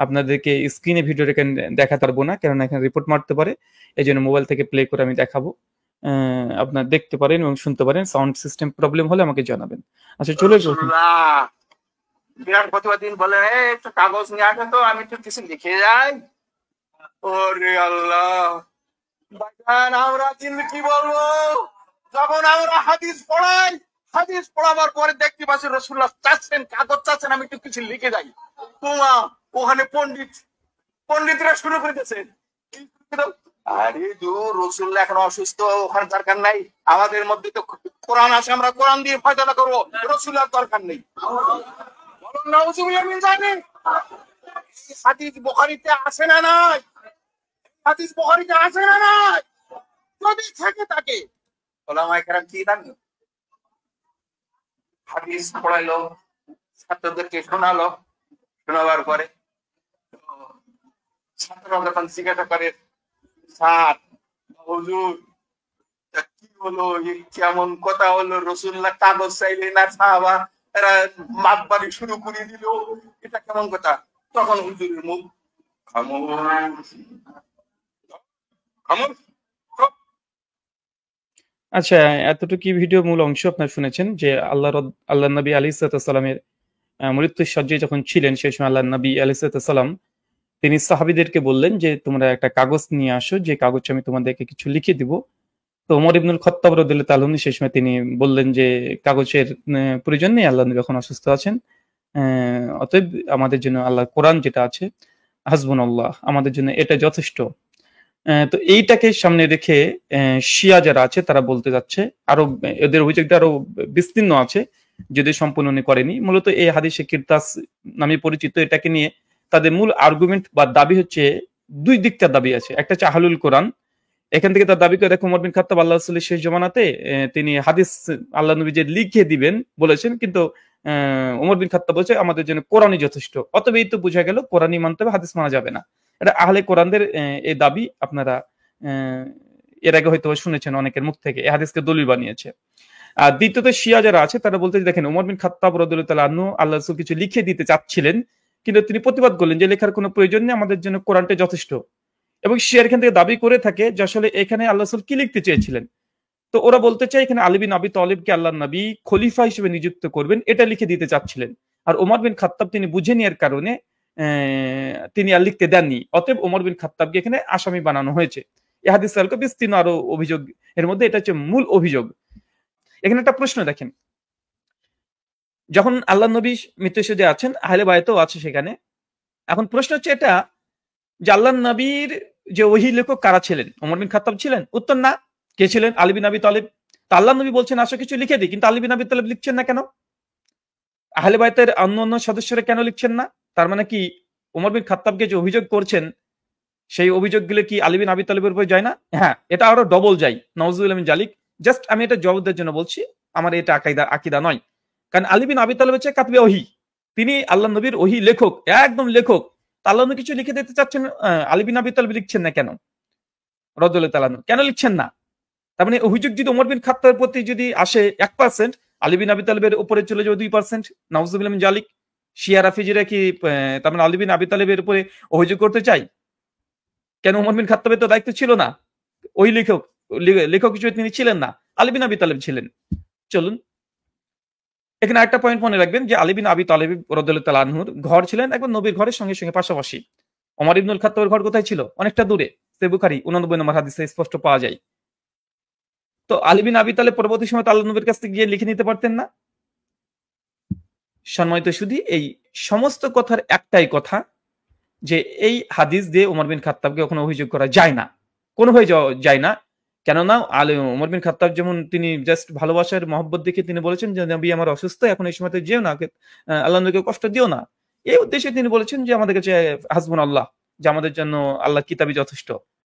আপনাদেরকে স্ক্রিনে ভিডিওটা দেখাতে পারবো না, কেননা এখানে রিপোর্ট মারতে পারে। এই জন্য মোবাইল থেকে প্লে করে আমি দেখাবো। আপনারা দেখতে পারেন এবং শুনতে পারেন। সাউন্ড সিস্টেম প্রবলেম হলে আমাকে জানাবেন। আচ্ছা, চলে যাও। বিরাট প্রতিদিন বলেন, একটু কাগজ নিয়ে আসো তো, আমি একটু কিছু লিখে যাই। ওরে আল্লাহ, আমরা কি বলবো, যখন আমরা হাদিস পড়াই, হাদিস পড়াবার পরে দেখতে পাচ্ছি রাসূলুল্লাহ চাচ্ছেন, কাগজ চাচ্ছেন আমি একটু কিছু লিখে যাই। তোমা ওখানে পণ্ডিতরা শুরু করে দিয়েছে, আরে দূর, রাসূলুল্লাহ এখন অসুস্থ, ওখানে দরকার নাই। আমাদের মধ্যে তো কোরআন আছে, আমরা কোরআন দিয়ে ফয়সালা করবো, রাসূলুল্লাহ দরকার নেই। বলুন নাউজুবিল্লাহ মিন যালিক। হাদিস বুখারীতে আছে না নাই? হাদিস বুখারীতে আছে না নাই? যদি থেকে থাকে ওলামায়ে কেরাম কি জানেন, হাদিস পড়াইলো, ছাত্রদেরকে শোনালো, শোনাবার পরে ছাত্ররা যখন জিজ্ঞাসা করে, স্যার হুজুর কি হলো, কেমন কথা হলো, রাসূলুল্লাহ কাগজ চাইলে না সাহাবা এরা মাতবাড়ি শুরু করে দিল, এটা কেমন কথা? তখন হুজুরের মুখ খামোশ খামোশ। আচ্ছা, এতটুকু ভিডিও মূল অংশ আপনারা শুনেছেন যে আল্লাহ নবী আলাইহিস সালামের মৃত্যুর শয্যায় যখন ছিলেন, সেই সময় আল্লাহ নবী আলাইহিস সালাম তিনি সাহাবীদেরকে বললেন যে তোমরা একটা কাগজ নিয়ে আসো, যে কাগজে আমি তোমাদেরকে কিছু লিখে দিব। তো ওমর ইবনুল খাত্তাব রাদিয়াল্লাহু তাআলা সেই সময় তিনি বললেন যে কাগজের প্রয়োজন নেই, আল্লাহ নবী এখন অসুস্থ আছেন। অতএব আমাদের জন্য আল্লাহর কোরআন যেটা আছে, হাসবুনাল্লাহ, আমাদের জন্য এটা যথেষ্ট। তো এইটাকে সামনে রেখে শিয়া যারা আছে তারা বলতে যাচ্ছে, আরো এদের অভিযোগটা আরো বিস্তীর্ণ আছে, যদি সম্পূর্ণ উনি করেনি। মূলত এই হাদিসে কিরতাস নামে পরিচিত এটাকে নিয়ে তাদের মূল আর্গুমেন্ট বা দাবি হচ্ছে, দুই দিকটার দাবি আছে। একটা হচ্ছে আহলুল কোরআন, এখান থেকে তার দাবি করে দেখো ওমর বিন খাত্তাব আল্লাহ রাসূলের শেষ জমানাতে তিনি হাদিস আল্লাহ নবী যে লিখে দিবেন বলেছেন, কিন্তু ওমর বিন খাত্তাব বলছে আমাদের জন্য কোরআনই যথেষ্ট। অতএব এই তো বোঝা গেল কোরআনই মানতে হবে, হাদিস মানা যাবে না। এটা আহলে কোরআনদের এই দাবি। আপনারা এর আগে হয়তো শুনেছেন অনেকের মুখ থেকে, এই হাদিসকে দলিল বানিয়েছে। আর দ্বিতীয়ত শিয়া যারা আছে তারা বলতে দেখেন ওমর বিন খাত্তাব রাদিয়াল্লাহু তাআলা আনহু আল্লাহ রাসূল কিছু লিখে দিতে চাচ্ছিলেন, কিন্তু তিনি প্রতিবাদ করলেন যে লেখার কোনো প্রয়োজন নেই, আমাদের জন্য কোরআনটা যথেষ্ট। এবং শিয়া এখান থেকে দাবি করে থাকে যে আসলে এখানে আল্লাহ রাসূল কি লিখতে চেয়েছিলেন। তো ওরা বলতে চায় এখানে আলী বিন আবি তালিবকে আল্লাহর নবী খলিফা হিসেবে নিযুক্ত করবেন, এটা লিখে দিতে চাচ্ছিলেন। আর ওমর বিন খাত্তাব তিনি বুঝে নেওয়ার কারণে তিনি আর লিখতে দেননি। অতএব ওমর বিন খাত্তাবকে এখানে আসামি বানানো হয়েছে। এই হাদিস আলকে বিস্তীর্ণ আরো অভিযোগ, এর মধ্যে এটা হচ্ছে মূল অভিযোগ। এখানে একটা প্রশ্ন দেখেন, যখন আল্লাহ নবী মৃত্যুশয্যে আছেন, আহলে বায়তও আছে সেখানে। এখন প্রশ্ন হচ্ছে এটা যে আল্লাহ নবীর যে ওহী লেখক কারা ছিলেন? ওমর বিন খাত্তাব ছিলেন? উত্তর না। কে ছিলেন? আলী বিন আবি তালিব। তা আল্লাহ নবী বলছেন আসো কিছু লিখে দিই, কিন্তু আলী বিন আবি তালিব লিখছেন না কেন? আহলে বায়তের অন্য সদস্যরা কেন লিখছেন না? তার মানে কি ওমর বিন খাত্তাবকে যে অভিযোগ করছেন, সেই অভিযোগগুলো কি আলী বিন আবি তালিবের উপর যায় না? হ্যাঁ, এটা আরো ডবল যায়। নাউজুবিল্লাহ মিন জালিক। জাস্ট আমি এটা জবাব দেওয়ার জন্য বলছি, আমার এটা আকীদা নয়। কারণ আলী বিন আবি তালিব হচ্ছে কাতবে ওহী, তিনি আল্লাহ নবীর ওহী লেখক, একদম লেখক। আল্লাহ নবী কিছু লিখে দিতে চাচ্ছেন, আলী বিন আবি তালিব লিখছেন না কেন? রাদিয়াল্লাহু তাআলা আনহু কেন লিখছেন না? তার মানে অভিযোগ যদি ওমর বিন খাত্তাবের প্রতি যদি আসে 1%, আলী বিন আবি তালিবের উপরে চলে যাবে 2%। নাউজুবিল্লাহ মিন জালিক। শিয়া রাফিজিরা কি তার মানে আলী বিন আবি তালিবের উপরে অভিযোগ করতে চাই? কেন ওমর বিন খাত্তাবের তো দায়িত্ব ছিল না? ওই লেখক হিসেবে তিনি ছিলেন না, আলী বিন আবি তালিব ছিলেন। চলুন এখানে একটা পয়েন্ট মনে রাখবেন যে আলী বিন আবি তালিব রাদিয়াল্লাহু তাআলা আনহুর ঘর ছিলেন একবার নবীর ঘরের সঙ্গে সঙ্গে পাশাপাশি। ওমর ইবনুল খাত্তাবের ঘর কোথায় ছিল? অনেকটা দূরে। সহিহ বুখারী 89 নম্বর হাদিসে স্পষ্ট পাওয়া যায়। তো আলী বিন আবি তালিব পরবর্তী সময় আল্লাহ নবীর কাছ থেকে গিয়ে লিখে নিতে পারতেন না? সম্মানিত শুধু এই সমস্ত কথার একটাই কথা, যে এই হাদিস দিয়ে ওমর বিন খাত্তাবকে কখনো অভিযোগ করা যায় না, কোনোভাবে যায় না। কেননা ওমর বিন খাত্তাব যেমন তিনি জাস্ট ভালোবাসার মহব্বত দেখে তিনি বলেছেন যে নবী আমার অসুস্থ, এখন এই সময়তে যেও না, আল্লাহ নবীকে কষ্ট দিও না, এই উদ্দেশ্যে তিনি বলেছেন যে আমাদের কাছে হাসবুনাল্লাহ, যে আমাদের জন্য আল্লাহ কিতাবই যথেষ্ট।